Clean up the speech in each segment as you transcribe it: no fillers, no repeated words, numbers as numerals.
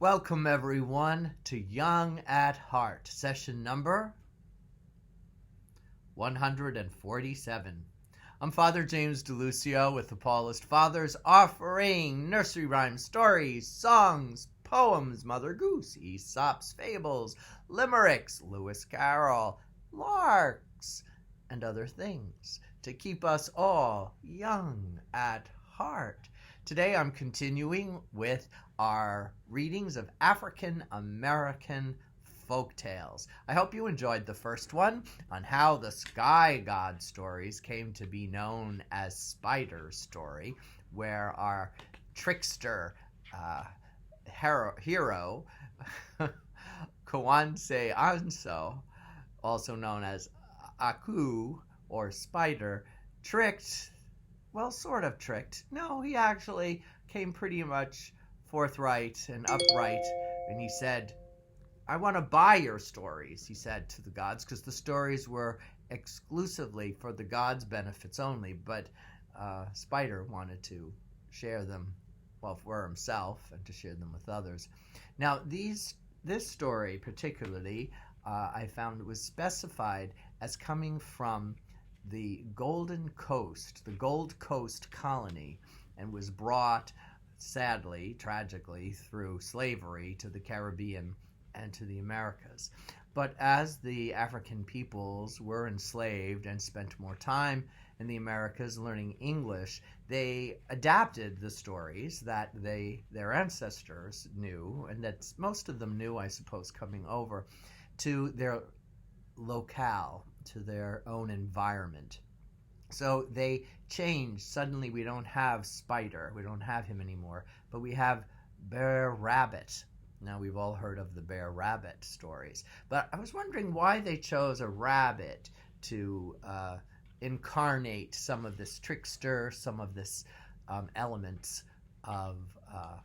Welcome, everyone, to Young at Heart, session number 147. I'm Father James DeLucio with the Paulist Fathers, offering nursery rhymes, stories, songs, poems, Mother Goose, Aesop's fables, limericks, Lewis Carroll, larks, and other things to keep us all young at heart. Today I'm continuing with our readings of African American folk tales. I hope you enjoyed the first one on how the sky god stories came to be known as Spider's story, where our trickster hero Kawanse Anso, also known as Aku or Spider, sort of tricked. No, he actually came pretty much forthright and upright, and he said, I want to buy your stories, he said to the gods, because the stories were exclusively for the gods' benefits only, but Spider wanted to share them, for himself and to share them with others. Now, this story particularly, I found was specified as coming from the Golden Coast, the Gold Coast colony, and was brought, sadly, tragically, through slavery to the Caribbean and to the Americas. But as the African peoples were enslaved and spent more time in the Americas learning English, they adapted the stories that their ancestors knew, and that most of them knew, I suppose, coming over, to their locale, to their own environment. So they changed. Suddenly we don't have Spider, we don't have him anymore, but we have Bear Rabbit. Now, we've all heard of the Bear Rabbit stories, but I was wondering why they chose a rabbit to incarnate some of this trickster, some of this elements of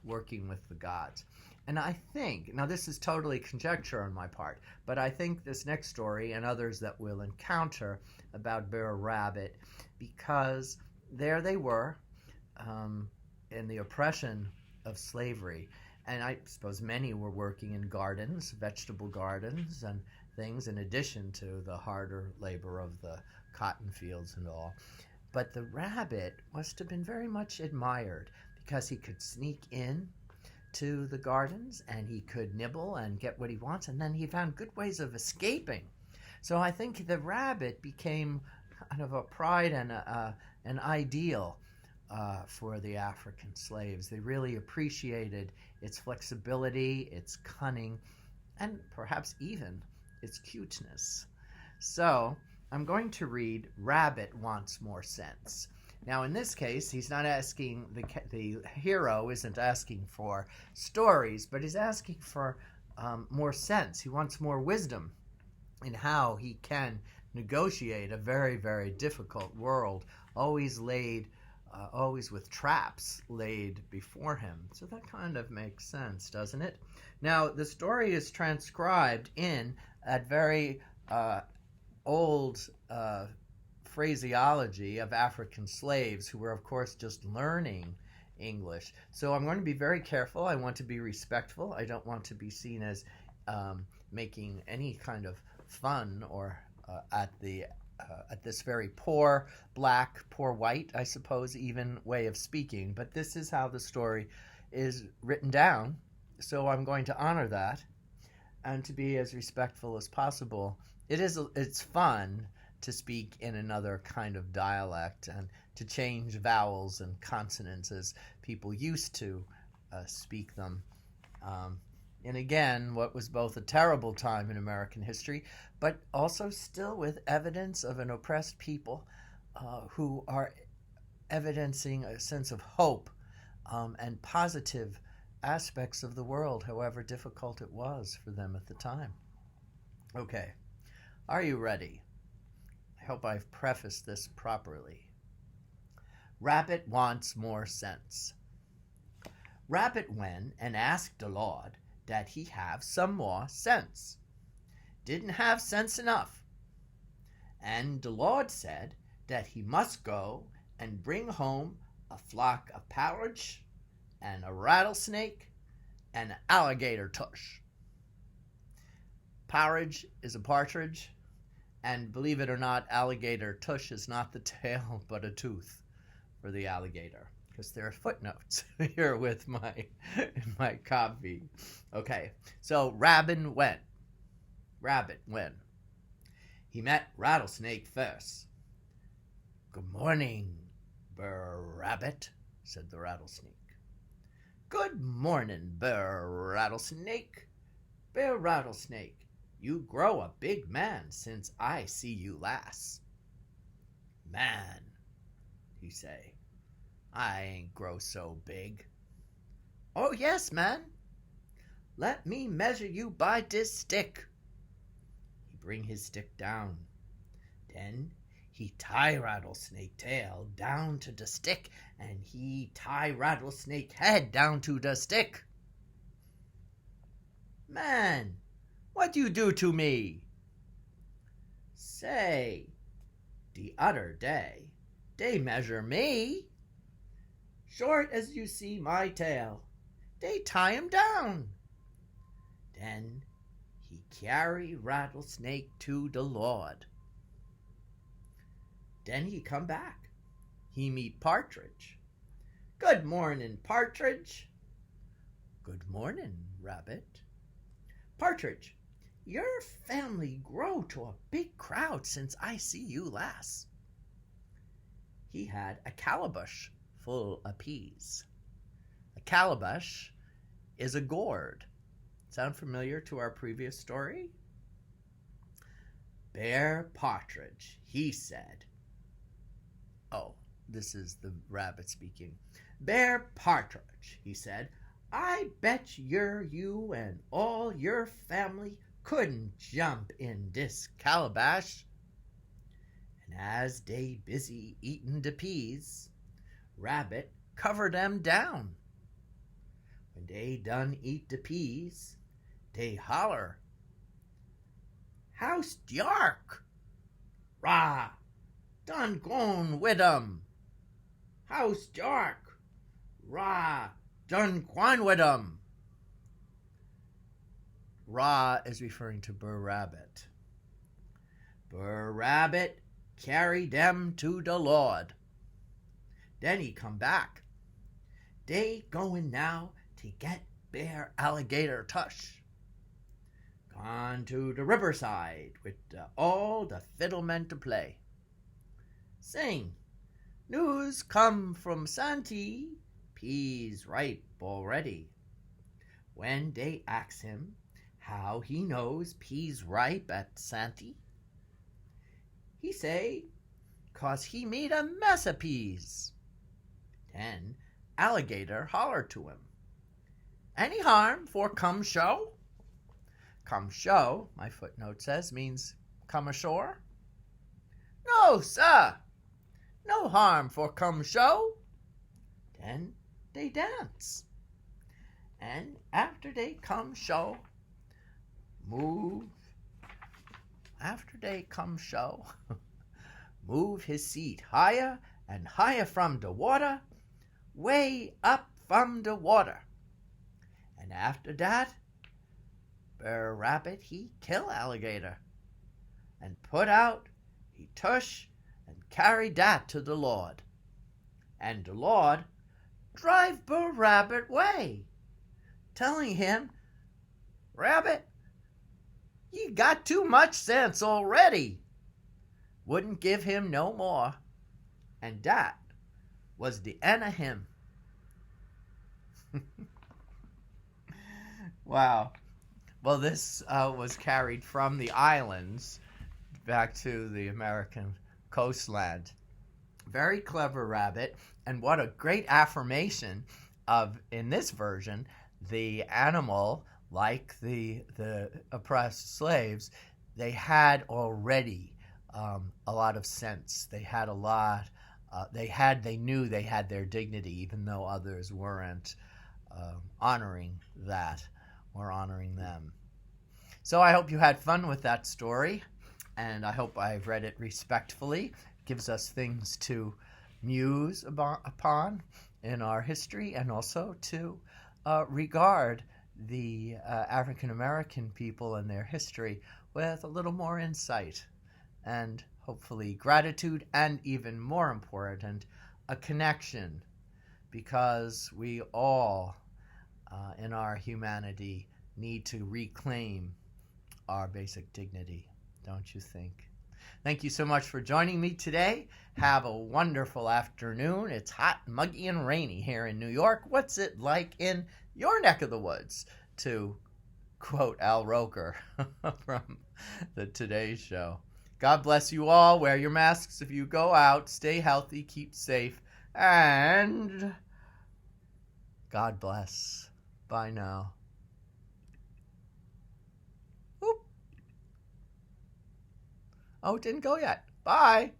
working with the gods. And I think, now this is totally conjecture on my part, but I think this next story and others that we'll encounter about Bear Rabbit, because there they were in the oppression of slavery. And I suppose many were working in gardens, vegetable gardens and things, in addition to the harder labor of the cotton fields and all. But the rabbit must have been very much admired because he could sneak in to the gardens and he could nibble and get what he wants, and then he found good ways of escaping. So I think the rabbit became kind of a pride and an ideal for the African slaves. They really appreciated its flexibility, its cunning, and perhaps even its cuteness. So I'm going to read Rabbit Wants More Sense. Now, in this case, he's not asking, the hero isn't asking for stories, but he's asking for more sense. He wants more wisdom in how he can negotiate a very, very difficult world, always with traps laid before him. So that kind of makes sense, doesn't it? Now, the story is transcribed in a very old phraseology of African slaves who were, of course, just learning English. So I'm going to be very careful. I want to be respectful. I don't want to be seen as making any kind of fun or at this very poor black, poor white, I suppose, even way of speaking. But this is how the story is written down. So I'm going to honor that and to be as respectful as possible. It's fun to speak in another kind of dialect and to change vowels and consonants as people used to speak them. And again, what was both a terrible time in American history, but also still with evidence of an oppressed people who are evidencing a sense of hope and positive aspects of the world, however difficult it was for them at the time. Okay, are you ready? I hope I've prefaced this properly. Rabbit wants more sense. Rabbit went and asked the Lord that he have some more sense. Didn't have sense enough. And the Lord said that he must go and bring home a flock of partridge and a rattlesnake and alligator tush. Porridge is a partridge, and believe it or not, alligator tush is not the tail but a tooth for the alligator, because there are footnotes here with my copy. Okay, so Rabbit went. He met Rattlesnake first. "Good morning, Brer Rabbit," said the Rattlesnake. "Good morning, Brer Rattlesnake. Brer Rattlesnake, you grow a big man since I see you last." "Man," he say, "I ain't grow so big." "Oh yes, man. Let me measure you by dis stick." He bring his stick down. Then he tie Rattlesnake tail down to the stick, and he tie Rattlesnake head down to the stick. "Man, what you do to me?" "Say, the other day, they measure me. Short as you see my tail, they tie him down." Then he carry Rattlesnake to the Lord. Then he come back. He meet Partridge. "Good morning, Partridge." "Good morning, Rabbit." "Partridge, your family grow to a big crowd since I see you last." He had a calabash full of peas. A calabash is a gourd. Sound familiar to our previous story? Bear Partridge, he said. Oh, this is the rabbit speaking. "Bear Partridge," he said, "I bet you and all your family couldn't jump in this calabash." And as they busy eating the peas, Rabbit cover them down. When they done eat the peas, they holler, "How's dark? Rah, done gone with 'em. How's dark? Rah, done gone with 'em." Rah is referring to Brer Rabbit. Brer Rabbit carry them to the Lord. Then he come back. They going now to get Bear Alligator Tush. Gone to the riverside with all the fiddlemen to play. Sing, "News come from Santee, peas ripe already." When they ask him how he knows peas ripe at Santee, he say, "'Cause he made a mess of peas." Then Alligator holler to him, "Any harm for come show?" Come show, my footnote says, means come ashore. "No, sir. No harm for come show." Then they dance. And after they come show, move his seat higher and higher from the water, way up from the water. And after that, Brer Rabbit he kill Alligator, and put out he tush and carry dat to the Lord. And the Lord drive Brer Rabbit way, telling him, "Rabbit, you got too much sense already." Wouldn't give him no more. And that was the end of him. Wow. Well, this was carried from the islands back to the American coastland. Very clever rabbit, and what a great affirmation of, in this version, the animal, like the oppressed slaves, they had already a lot of sense. They had a lot. They knew they had their dignity, even though others weren't honoring that or honoring them. So I hope you had fun with that story, and I hope I've read it respectfully. It gives us things to muse upon in our history, and also to regard the African American people and their history with a little more insight and hopefully gratitude, and even more important, a connection, because we all in our humanity need to reclaim our basic dignity, don't you think? Thank you so much for joining me today. Have a wonderful afternoon. It's hot, muggy, and rainy here in New York. What's it like in your neck of the woods? To quote Al Roker from the Today Show. God bless you all. Wear your masks if you go out. Stay healthy, keep safe, and God bless. Bye now. Oop. Oh, it didn't go yet. Bye.